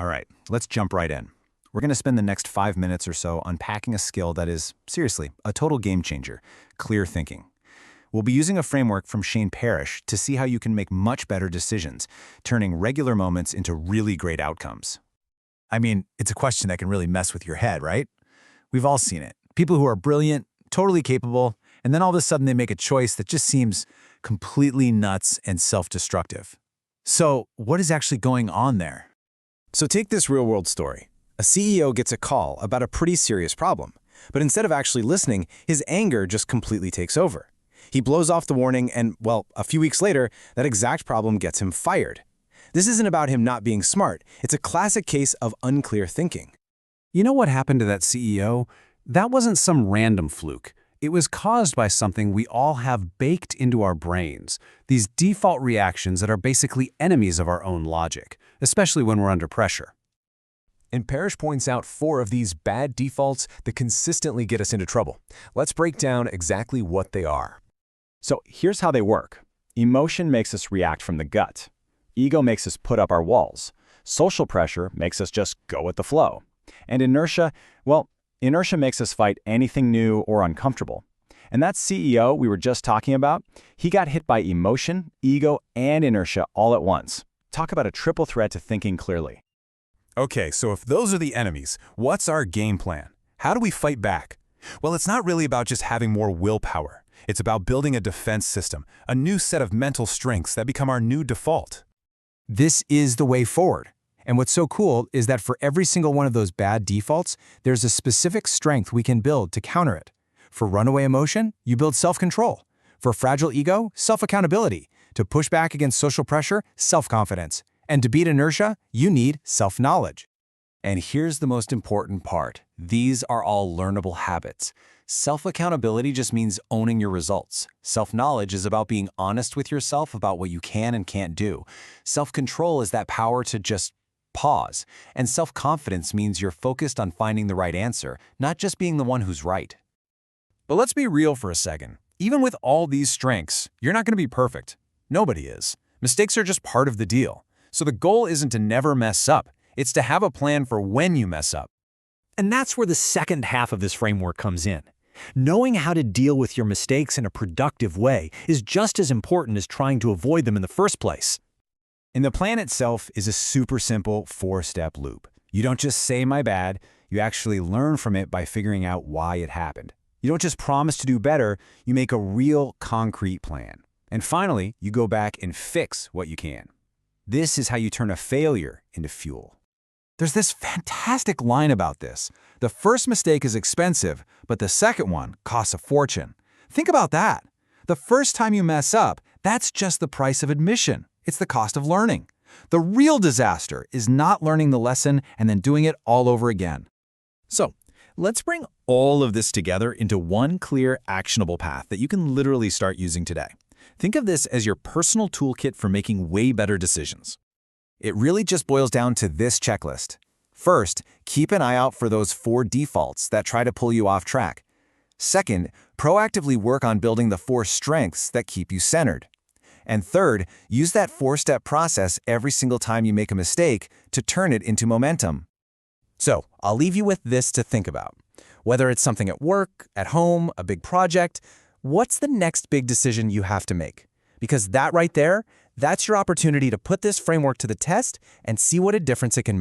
All right, let's jump right in. We're going to spend the next 5 minutes or so unpacking a skill that is, seriously, a total game changer: clear thinking. We'll be using a framework from Shane Parrish to see how you can make much better decisions, turning regular moments into really great outcomes. I mean, it's a question that can really mess with your head, right? We've all seen it. People who are brilliant, totally capable, and then all of a sudden they make a choice that just seems completely nuts and self-destructive. So, what is actually going on there? So take this real-world story. A CEO gets a call about a pretty serious problem, but instead of actually listening, his anger just completely takes over. He blows off the warning and, well, a few weeks later, that exact problem gets him fired. This isn't about him not being smart. It's a classic case of unclear thinking. You know what happened to that CEO? That wasn't some random fluke. It was caused by something we all have baked into our brains, these default reactions that are basically enemies of our own logic, especially when we're under pressure. And Parrish points out 4 of these bad defaults that consistently get us into trouble. Let's break down exactly what they are. So here's how they work. Emotion makes us react from the gut. Ego makes us put up our walls. Social pressure makes us just go with the flow. And inertia, well, inertia makes us fight anything new or uncomfortable. And that CEO we were just talking about, he got hit by emotion, ego, and inertia all at once. Talk about a triple threat to thinking clearly. Okay, so if those are the enemies, what's our game plan? How do we fight back? Well, it's not really about just having more willpower. It's about building a defense system, a new set of mental strengths that become our new default. This is the way forward. And what's so cool is that for every single one of those bad defaults, there's a specific strength we can build to counter it. For runaway emotion, you build self-control. For fragile ego, self-accountability. To push back against social pressure, self-confidence. And to beat inertia, you need self-knowledge. And here's the most important part. These are all learnable habits. Self-accountability just means owning your results. Self-knowledge is about being honest with yourself about what you can and can't do. Self-control is that power to just pause. And self-confidence means you're focused on finding the right answer, not just being the one who's right. But let's be real for a second. Even with all these strengths, you're not going to be perfect. Nobody is. Mistakes are just part of the deal. So the goal isn't to never mess up. It's to have a plan for when you mess up. And that's where the second half of this framework comes in. Knowing how to deal with your mistakes in a productive way is just as important as trying to avoid them in the first place. And the plan itself is a super simple 4-step loop. You don't just say my bad, you actually learn from it by figuring out why it happened. You don't just promise to do better, you make a real concrete plan. And finally, you go back and fix what you can. This is how you turn a failure into fuel. There's this fantastic line about this. The first mistake is expensive, but the second one costs a fortune. Think about that. The first time you mess up, that's just the price of admission. It's the cost of learning. The real disaster is not learning the lesson and then doing it all over again. So, let's bring all of this together into one clear, actionable path that you can literally start using today. Think of this as your personal toolkit for making way better decisions. It really just boils down to this checklist. First, keep an eye out for those 4 defaults that try to pull you off track. Second, proactively work on building the 4 strengths that keep you centered. And third, use that 4-step process every single time you make a mistake to turn it into momentum. So, I'll leave you with this to think about. Whether it's something at work, at home, a big project, what's the next big decision you have to make? Because that right there, that's your opportunity to put this framework to the test and see what a difference it can make.